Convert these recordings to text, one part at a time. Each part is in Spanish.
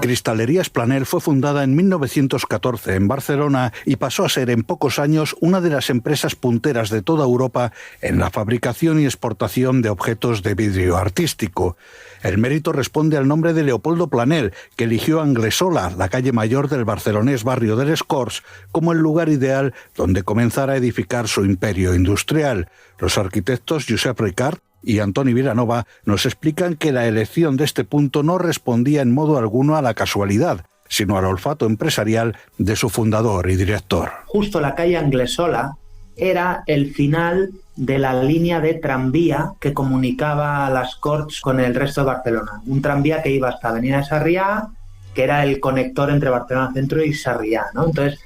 Cristalerías Planel fue fundada en 1914 en Barcelona y pasó a ser en pocos años una de las empresas punteras de toda Europa en la fabricación y exportación de objetos de vidrio artístico. El mérito responde al nombre de Leopoldo Planel, que eligió Anglesola, la calle mayor del barcelonés barrio de Les Corts, como el lugar ideal donde comenzar a edificar su imperio industrial. Los arquitectos Josep Ricart y Antoni Vilanova nos explican que la elección de este punto no respondía en modo alguno a la casualidad, sino al olfato empresarial de su fundador y director. Justo la calle Anglesola era el final de la línea de tranvía que comunicaba a Las Corts con el resto de Barcelona. Un tranvía que iba hasta Avenida de Sarriá, que era el conector entre Barcelona Centro y Sarriá, ¿no? Entonces,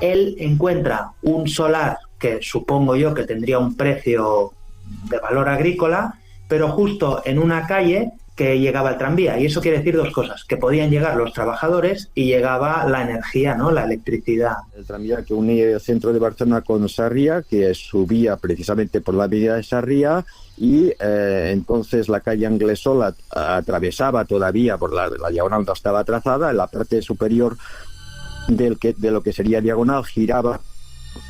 él encuentra un solar que supongo yo que tendría un precio de valor agrícola, pero justo en una calle que llegaba el tranvía. Y eso quiere decir dos cosas, que podían llegar los trabajadores y llegaba la energía, ¿no? La electricidad. El tranvía que unía el centro de Barcelona con Sarriá, que subía precisamente por la avenida de Sarriá, y entonces la calle Anglesola atravesaba todavía por la diagonal no estaba trazada, en la parte superior de lo que sería diagonal giraba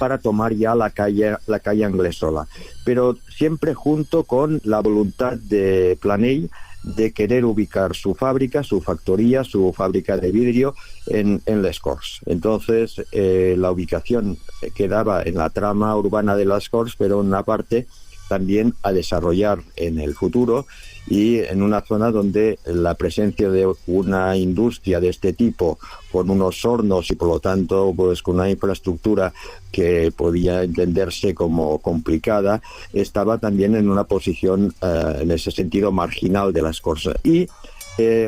para tomar ya la calle Anglesola, pero siempre junto con la voluntad de Planell de querer ubicar su fábrica, su factoría, su fábrica de vidrio en Les Corts. Entonces la ubicación quedaba en la trama urbana de Les Corts, pero en una parte también a desarrollar en el futuro y en una zona donde la presencia de una industria de este tipo con unos hornos y por lo tanto pues con una infraestructura que podía entenderse como complicada, estaba también en una posición en ese sentido marginal de las cosas. Y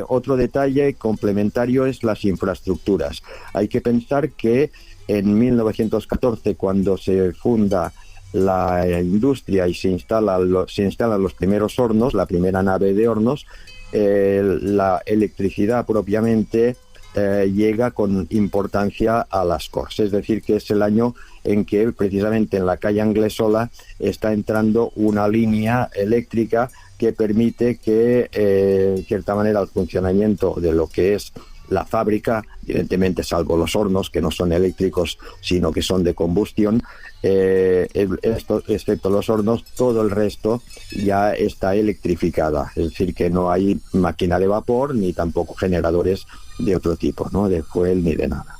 otro detalle complementario es las infraestructuras. Hay que pensar que en 1914, cuando se funda la industria y se instalan los primeros hornos, la primera nave de hornos, la electricidad propiamente llega con importancia a Las Corts, es decir, que es el año en que precisamente en la calle Anglesola está entrando una línea eléctrica que permite que, en cierta manera, el funcionamiento de lo que es la fábrica, evidentemente salvo los hornos que no son eléctricos sino que son de combustión, excepto los hornos, todo el resto ya está electrificada, es decir que no hay máquina de vapor ni tampoco generadores de otro tipo, no de fuel ni de nada.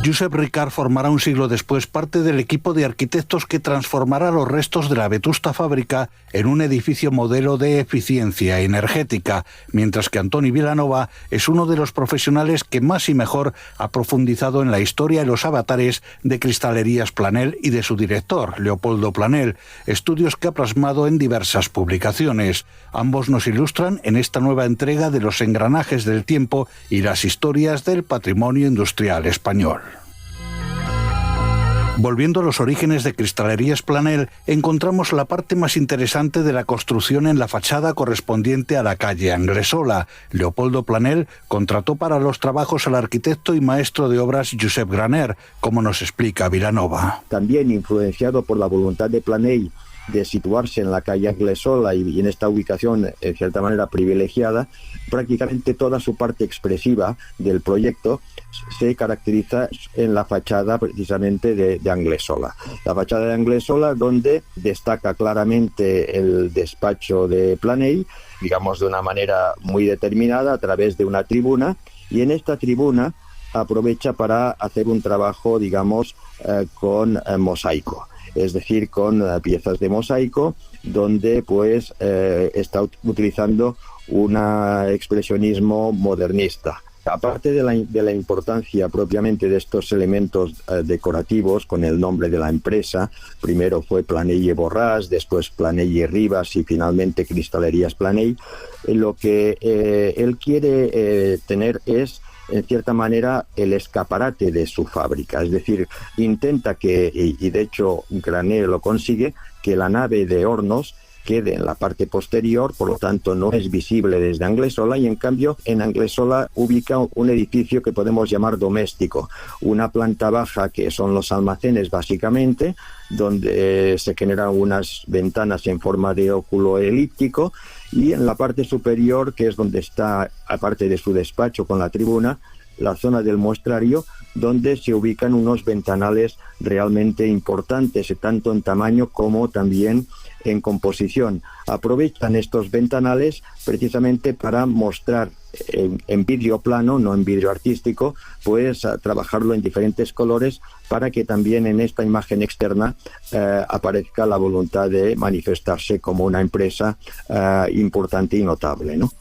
Josep Ricart formará un siglo después parte del equipo de arquitectos que transformará los restos de la vetusta fábrica en un edificio modelo de eficiencia energética, mientras que Antoni Vilanova es uno de los profesionales que más y mejor ha profundizado en la historia y los avatares de Cristalerías Planel y de su director, Leopoldo Planel, estudios que ha plasmado en diversas publicaciones. Ambos nos ilustran en esta nueva entrega de los engranajes del tiempo y las historias del patrimonio industrial español. Volviendo a los orígenes de Cristalerías Planel, encontramos la parte más interesante de la construcción en la fachada correspondiente a la calle Anglesola. Leopoldo Planel contrató para los trabajos al arquitecto y maestro de obras Josep Graner, como nos explica Vilanova. También influenciado por la voluntad de Planell de situarse en la calle Anglesola y en esta ubicación en cierta manera privilegiada, prácticamente toda su parte expresiva del proyecto se caracteriza en la fachada precisamente de Anglesola. La fachada de Anglesola, donde destaca claramente el despacho de Planell, digamos de una manera muy determinada a través de una tribuna, y en esta tribuna aprovecha para hacer un trabajo, digamos, con mosaico. Es decir, con piezas de mosaico, donde pues está utilizando un expresionismo modernista. Aparte de la importancia propiamente de estos elementos decorativos con el nombre de la empresa, primero fue Planell i Borràs, después Planell i Ribas y finalmente Cristalerías Planell, lo que él quiere tener es, en cierta manera, el escaparate de su fábrica, es decir, intenta que, y de hecho Graner lo consigue, que la nave de hornos quede en la parte posterior, por lo tanto no es visible desde Anglesola, y en cambio en Anglesola ubica un edificio que podemos llamar doméstico, una planta baja que son los almacenes básicamente, donde se generan unas ventanas en forma de óculo elíptico, y en la parte superior, que es donde está, aparte de su despacho con la tribuna, la zona del muestrario, donde se ubican unos ventanales realmente importantes, tanto en tamaño como también en composición. Aprovechan estos ventanales precisamente para mostrar en vidrio plano, no en vidrio artístico, pues a trabajarlo en diferentes colores para que también en esta imagen externa aparezca la voluntad de manifestarse como una empresa importante y notable, ¿no?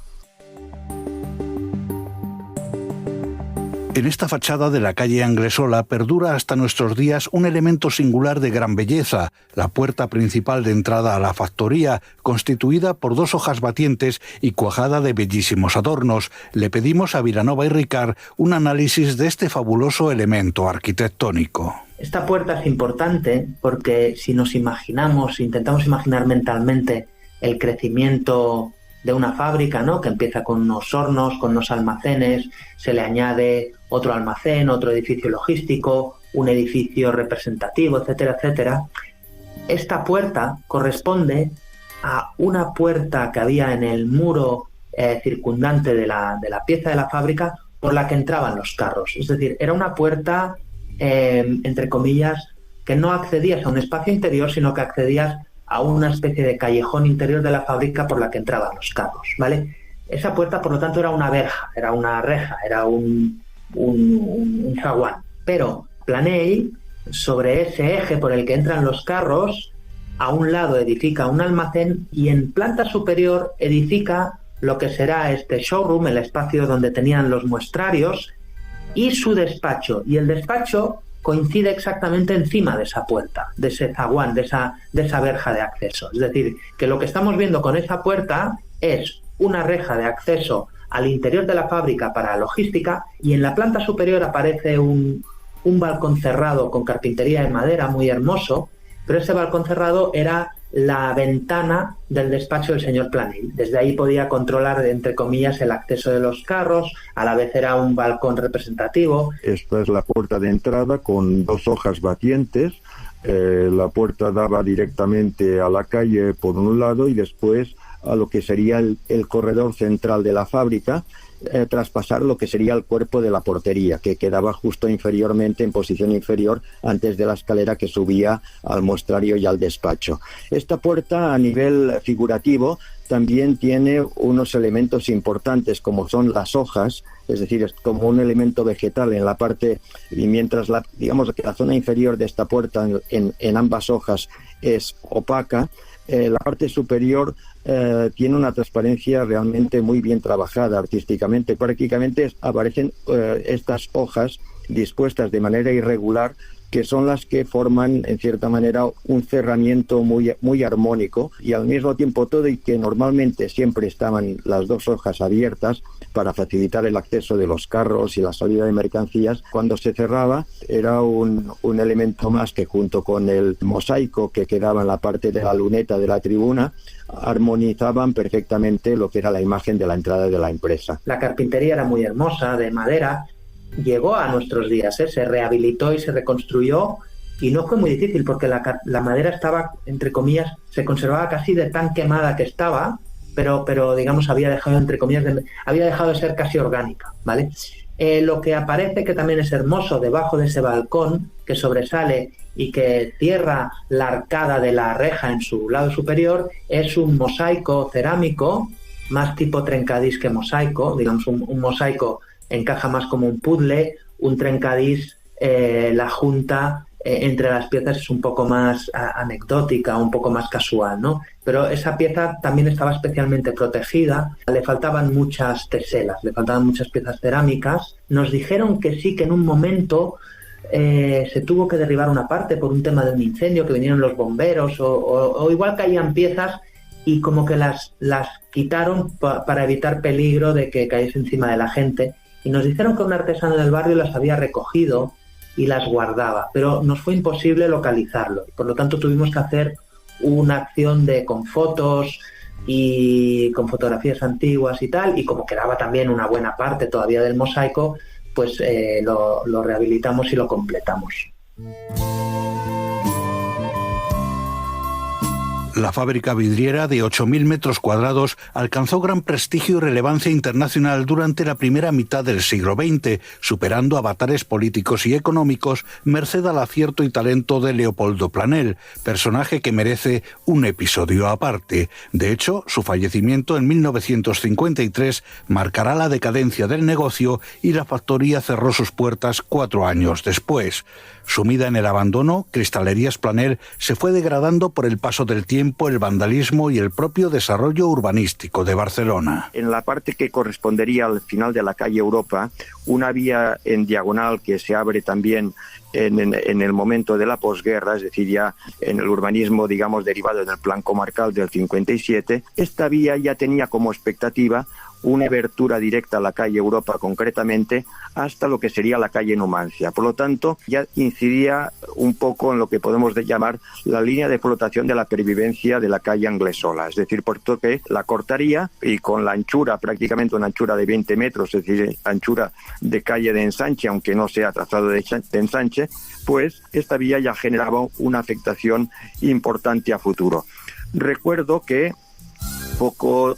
En esta fachada de la calle Anglesola perdura hasta nuestros días un elemento singular de gran belleza, la puerta principal de entrada a la factoría, constituida por 2 hojas batientes y cuajada de bellísimos adornos. Le pedimos a Vilanova y Ricard un análisis de este fabuloso elemento arquitectónico. Esta puerta es importante porque si nos imaginamos, intentamos imaginar mentalmente el crecimiento de una fábrica, ¿no?, que empieza con unos hornos, con unos almacenes, se le añade otro almacén, otro edificio logístico, un edificio representativo, etcétera, etcétera. Esta puerta corresponde a una puerta que había en el muro circundante de la pieza de la fábrica por la que entraban los carros. Es decir, era una puerta, entre comillas, que no accedías a un espacio interior, sino que accedías a una especie de callejón interior de la fábrica por la que entraban los carros, ¿vale? Esa puerta, por lo tanto, era una verja, era una reja, era un zaguán. Pero Planell, sobre ese eje por el que entran los carros, a un lado edifica un almacén y en planta superior edifica lo que será este showroom, el espacio donde tenían los muestrarios, y su despacho. Y el despacho coincide exactamente encima de esa puerta, de ese zaguán, de esa verja de acceso. Es decir, que lo que estamos viendo con esa puerta es una reja de acceso al interior de la fábrica para logística, y en la planta superior aparece un balcón cerrado con carpintería de madera muy hermoso, pero ese balcón cerrado era la ventana del despacho del señor Planell. Desde ahí podía controlar, entre comillas, el acceso de los carros, a la vez era un balcón representativo. Esta es la puerta de entrada con 2 hojas batientes. La puerta daba directamente a la calle por un lado y después a lo que sería el corredor central de la fábrica, traspasar lo que sería el cuerpo de la portería, que quedaba justo inferiormente, en posición inferior, antes de la escalera que subía al muestrario y al despacho. Esta puerta, a nivel figurativo, también tiene unos elementos importantes, como son las hojas, es decir, es como un elemento vegetal en la parte, y mientras digamos que la zona inferior de esta puerta en ambas hojas es opaca, la parte superior tiene una transparencia realmente muy bien trabajada artísticamente. Prácticamente aparecen estas hojas dispuestas de manera irregular, que son las que forman, en cierta manera, un cerramiento muy armónico, y al mismo tiempo todo, y que normalmente siempre estaban las 2 hojas abiertas para facilitar el acceso de los carros y la salida de mercancías. Cuando se cerraba era un elemento más que, junto con el mosaico que quedaba en la parte de la luneta de la tribuna, armonizaban perfectamente lo que era la imagen de la entrada de la empresa. La carpintería era muy hermosa, de madera. Llegó a nuestros días, se rehabilitó y se reconstruyó, y no fue muy difícil porque la madera estaba, entre comillas, se conservaba casi de tan quemada que estaba, pero digamos había dejado, entre comillas, había dejado de ser casi orgánica, ¿vale? Lo que aparece, que también es hermoso, debajo de ese balcón que sobresale y que cierra la arcada de la reja en su lado superior, es un mosaico cerámico, más tipo trencadís que mosaico, digamos un mosaico encaja más como un puzzle, un trencadís, la junta entre las piezas es un poco más anecdótica, un poco más casual, ¿no? Pero esa pieza también estaba especialmente protegida, le faltaban muchas teselas, le faltaban muchas piezas cerámicas. Nos dijeron que sí, que en un momento se tuvo que derribar una parte por un tema de un incendio, que vinieron los bomberos, o igual caían piezas y como que las quitaron para evitar peligro de que cayese encima de la gente. Y nos dijeron que un artesano del barrio las había recogido y las guardaba, pero nos fue imposible localizarlo. Por lo tanto, tuvimos que hacer una acción con fotos y con fotografías antiguas y tal, y como quedaba también una buena parte todavía del mosaico, pues lo rehabilitamos y lo completamos. La fábrica vidriera de 8.000 metros cuadrados alcanzó gran prestigio y relevancia internacional durante la primera mitad del siglo XX, superando avatares políticos y económicos merced al acierto y talento de Leopoldo Planel, personaje que merece un episodio aparte. De hecho, su fallecimiento en 1953 marcará la decadencia del negocio y la factoría cerró sus puertas 4 años después. Sumida en el abandono, Cristalerías Planel se fue degradando por el paso del tiempo, el vandalismo y el propio desarrollo urbanístico de Barcelona. En la parte que correspondería al final de la calle Europa, una vía en diagonal que se abre también en el momento de la posguerra, es decir, ya en el urbanismo, digamos, derivado del plan comarcal del 57, esta vía ya tenía como expectativa una abertura directa a la calle Europa, concretamente hasta lo que sería la calle Numancia. Por lo tanto, ya incidía un poco en lo que podemos llamar la línea de flotación de la pervivencia de la calle Anglesola, es decir, puesto que la cortaría y con la anchura, prácticamente una anchura de 20 metros, es decir, anchura de calle de ensanche, aunque no sea trazado de ensanche, pues esta vía ya generaba una afectación importante a futuro. Recuerdo que poco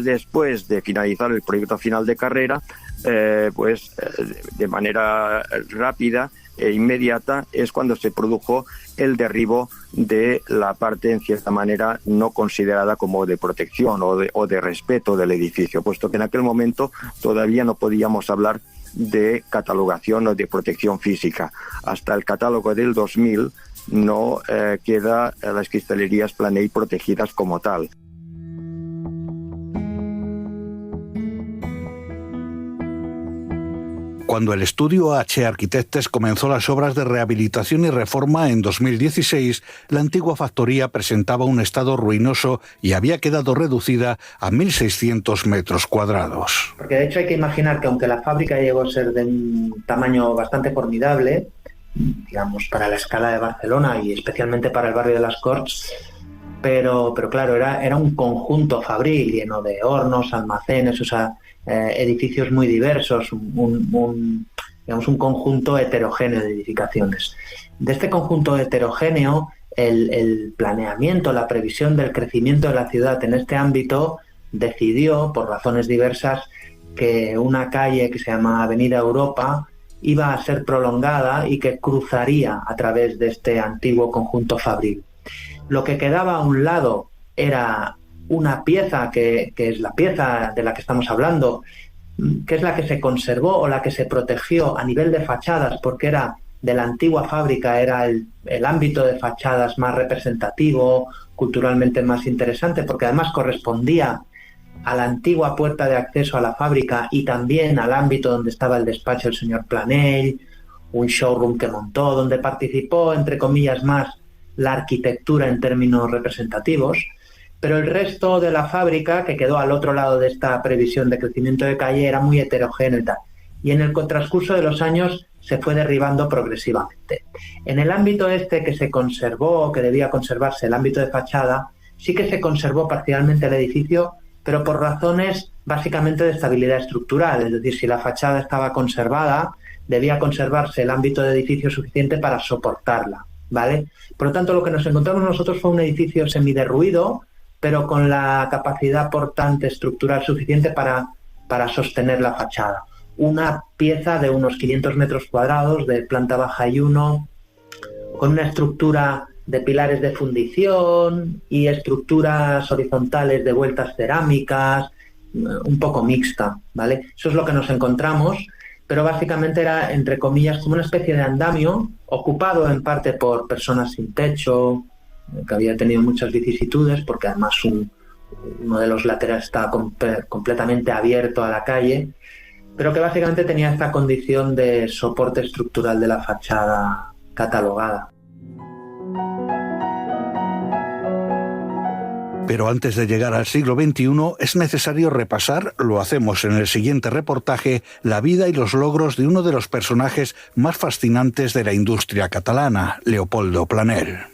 después de finalizar el proyecto final de carrera, de manera rápida e inmediata es cuando se produjo el derribo de la parte, en cierta manera, no considerada como de protección o de respeto del edificio, puesto que en aquel momento todavía no podíamos hablar de catalogación o de protección física. Hasta el catálogo del 2000 no queda las cristalerías Planel protegidas como tal. Cuando el estudio H. Arquitectes comenzó las obras de rehabilitación y reforma en 2016, la antigua factoría presentaba un estado ruinoso y había quedado reducida a 1.600 metros cuadrados. Porque de hecho hay que imaginar que aunque la fábrica llegó a ser de un tamaño bastante formidable, digamos, para la escala de Barcelona y especialmente para el barrio de las Corts, pero claro, era un conjunto fabril lleno de hornos, almacenes, o sea, edificios muy diversos, un conjunto heterogéneo de edificaciones. De este conjunto heterogéneo, el planeamiento, la previsión del crecimiento de la ciudad en este ámbito decidió, por razones diversas, que una calle que se llama Avenida Europa iba a ser prolongada y que cruzaría a través de este antiguo conjunto fabril. Lo que quedaba a un lado era una pieza que es la pieza de la que estamos hablando, que es la que se conservó o la que se protegió a nivel de fachadas, porque era de la antigua fábrica, era el ámbito de fachadas más representativo, culturalmente más interesante, porque además correspondía a la antigua puerta de acceso a la fábrica y también al ámbito donde estaba el despacho del señor Planel, un showroom que montó, donde participó, entre comillas, más la arquitectura en términos representativos. Pero el resto de la fábrica, que quedó al otro lado de esta previsión de crecimiento de calle, era muy heterogéneo y tal. Y en el transcurso de los años se fue derribando progresivamente. En el ámbito este que se conservó, que debía conservarse, el ámbito de fachada, sí que se conservó parcialmente el edificio, pero por razones básicamente de estabilidad estructural. Es decir, si la fachada estaba conservada, debía conservarse el ámbito de edificio suficiente para soportarla, ¿vale? Por lo tanto, lo que nos encontramos nosotros fue un edificio semiderruido, pero con la capacidad portante estructural suficiente para sostener la fachada. Una pieza de unos 500 metros cuadrados, de planta baja y 1, con una estructura de pilares de fundición y estructuras horizontales de vueltas cerámicas, un poco mixta, ¿vale? Eso es lo que nos encontramos, pero básicamente era, entre comillas, como una especie de andamio, ocupado en parte por personas sin techo, que había tenido muchas vicisitudes, porque además uno de los laterales estaba completamente abierto a la calle, pero que básicamente tenía esta condición de soporte estructural de la fachada catalogada. Pero antes de llegar al siglo XXI es necesario repasar, lo hacemos en el siguiente reportaje, la vida y los logros de uno de los personajes más fascinantes de la industria catalana, Leopoldo Planel.